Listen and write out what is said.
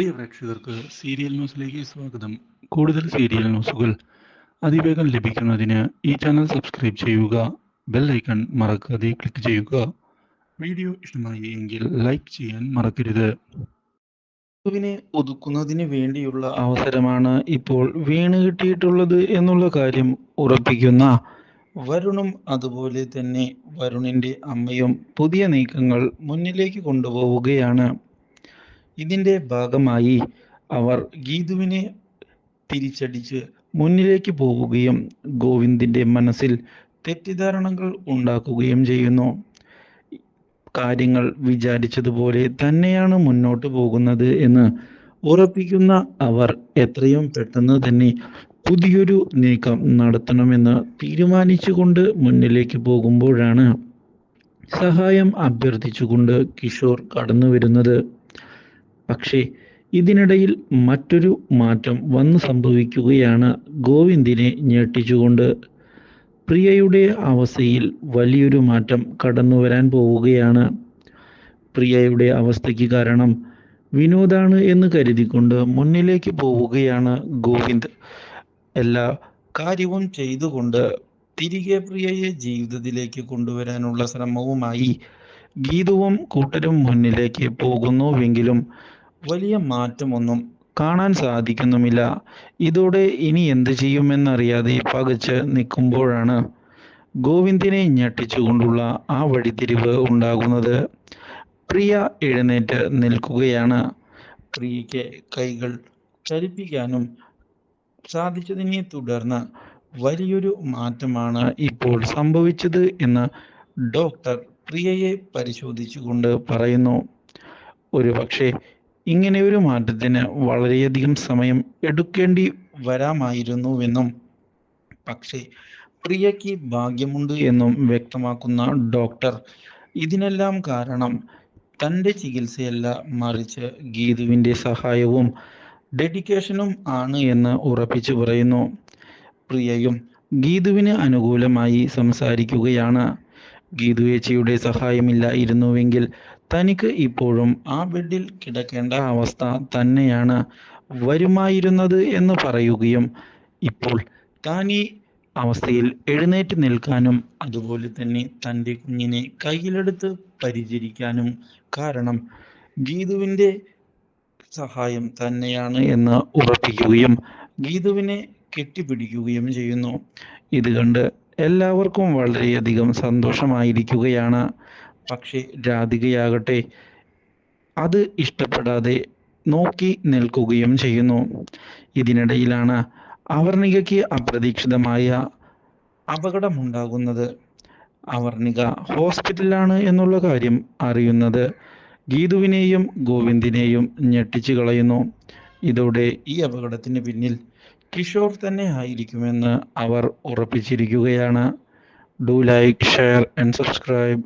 പ്രിയ പ്രേക്ഷകർക്ക് സീരിയൽ ന്യൂസിലേക്ക് സ്വാഗതം. കൂടുതൽ സീരിയൽ ന്യൂസുകൾ അതിവേഗം ലഭിക്കുന്നതിന് ഈ ചാനൽ സബ്സ്ക്രൈബ് ചെയ്യുക. ബെൽ ഐക്കൺ മറക്കാതെ ക്ലിക്ക് ചെയ്യുക. വീഡിയോ ഇഷ്ടമായി എങ്കിൽ ലൈക്ക് ചെയ്യാൻ മറക്കരുത്. ുവിനെ ഒതുക്കുന്നതിന് വേണ്ടിയുള്ള അവസരമാണ് ഇപ്പോൾ വീണ് കിട്ടിയിട്ടുള്ളത് എന്നുള്ള കാര്യം ഉറപ്പിക്കുന്ന വരുണും അതുപോലെ തന്നെ വരുണിന്റെ അമ്മയും പുതിയ നീക്കങ്ങൾ മുന്നിലേക്ക് കൊണ്ടുപോവുകയാണ്. ഇതിന്റെ ഭാഗമായി അവർ ഗീതുവിനെ തിരിച്ചടിച്ച് മുന്നിലേക്ക് പോവുകയും ഗോവിന്ദിന്റെ മനസ്സിൽ തെറ്റിദ്ധാരണകൾ ഉണ്ടാക്കുകയും ചെയ്യുന്നു. കാര്യങ്ങൾ വിചാരിച്ചതുപോലെ തന്നെയാണ് മുന്നോട്ട് പോകുന്നത് എന്ന് ഉറപ്പിക്കുന്ന അവർ എത്രയും പെട്ടെന്ന് തന്നെ പുതിയൊരു നീക്കം നടത്തണമെന്ന് തീരുമാനിച്ചുകൊണ്ട് മുന്നിലേക്ക് പോകുമ്പോഴാണ് സഹായം അഭ്യർത്ഥിച്ചുകൊണ്ട് കിഷോർ കടന്നു വരുന്നത്. പക്ഷേ ഇതിനിടയിൽ മറ്റൊരു മാറ്റം വന്നു സംഭവിക്കുകയാണ്. ഗോവിന്ദിനെ ഞെട്ടിച്ചുകൊണ്ട് പ്രിയയുടെ അവസ്ഥയിൽ വലിയൊരു മാറ്റം കടന്നു വരാൻ പോവുകയാണ്. പ്രിയയുടെ അവസ്ഥയ്ക്ക് കാരണം വിനോദാണ് എന്ന് കരുതിക്കൊണ്ട് മുന്നിലേക്ക് പോവുകയാണ് ഗോവിന്ദ്. എല്ലാ കാര്യവും ചെയ്തുകൊണ്ട് തിരികെ പ്രിയയെ ജീവിതത്തിലേക്ക് കൊണ്ടുവരാനുള്ള ശ്രമവുമായി ഗീതുവും കൂട്ടരും മുന്നിലേക്ക് പോകുന്നുവെങ്കിലും വലിയ മാറ്റമൊന്നും കാണാൻ സാധിക്കുന്നുമില്ല. ഇതോടെ ഇനി എന്ത് ചെയ്യുമെന്നറിയാതെ പകച്ച് നിൽക്കുമ്പോഴാണ് ഗോവിന്ദിനെ ഞെട്ടിച്ചുകൊണ്ടുള്ള ആ വഴിത്തിരിവ് ഉണ്ടാകുന്നത്. പ്രിയ എഴുന്നേറ്റ് നിൽക്കുകയാണ്. പ്രിയയ്ക്ക് കൈകൾ ചലിപ്പിക്കാനും സാധിച്ചതിനെ തുടർന്ന് വലിയൊരു മാറ്റമാണ് ഇപ്പോൾ സംഭവിച്ചത് എന്ന് ഡോക്ടർ പ്രിയയെ പരിശോധിച്ചുകൊണ്ട് പറയുന്നു. ഒരു പക്ഷേ ഇങ്ങനെ ഒരു മാറ്റത്തിന് വളരെയധികം സമയം എടുക്കേണ്ടി വരാമായിരുന്നുവെന്നും പക്ഷേ പ്രിയയ്ക്ക് ഭാഗ്യമുണ്ട് എന്നും വ്യക്തമാക്കുന്ന ഡോക്ടർ ഇതിനെല്ലാം കാരണം തൻ്റെ ചികിത്സയല്ല മറിച്ച് ഗീതുവിൻ്റെ സഹായവും ഡെഡിക്കേഷനും ആണ് എന്ന് ഉറപ്പിച്ചു പറയുന്നു. പ്രിയയും ഗീതുവിന് അനുകൂലമായി സംസാരിക്കുകയാണ്. ഗീതു ചേച്ചിയുടെ സഹായമില്ലായിരുന്നുവെങ്കിൽ തനിക്ക് ഇപ്പോഴും ആ ബെഡിൽ കിടക്കേണ്ട അവസ്ഥ തന്നെയാണ് വരുമായിരുന്നത് എന്ന് പറയുകയും ഇപ്പോൾ താൻ ഈ അവസ്ഥയിൽ എഴുന്നേറ്റ് നിൽക്കാനും അതുപോലെ തന്നെ തൻ്റെ കുഞ്ഞിനെ കയ്യിലെടുത്ത് പരിചരിക്കാനും കാരണം ഗീതുവിൻ്റെ സഹായം തന്നെയാണ് എന്ന് ഉറപ്പിക്കുകയും ഗീതുവിനെ കെട്ടിപ്പിടിക്കുകയും ചെയ്യുന്നു. ഇത് കണ്ട് എല്ലാവർക്കും വളരെയധികം സന്തോഷമായിരിക്കുകയാണ്. പക്ഷേ രാധികയാകട്ടെ അത് ഇഷ്ടപ്പെടാതെ നോക്കി നിൽക്കുകയും ചെയ്യുന്നു. ഇതിനിടയിലാണ് അവർണികയ്ക്ക് അപ്രതീക്ഷിതമായ അപകടമുണ്ടാകുന്നത്. അവർണിക ഹോസ്പിറ്റലിലാണ് എന്നുള്ള കാര്യം അറിയുന്നത് ഗീതുവിനെയും ഗോവിന്ദിനെയും ഞെട്ടിച്ചു കളയുന്നു. ഇതോടെ ഈ അപകടത്തിന് പിന്നിൽ കിഷോർ തന്നെ ആയിരിക്കുമെന്ന് അവർ ഉറപ്പിച്ചിരിക്കുകയാണ്. Do like, share and subscribe.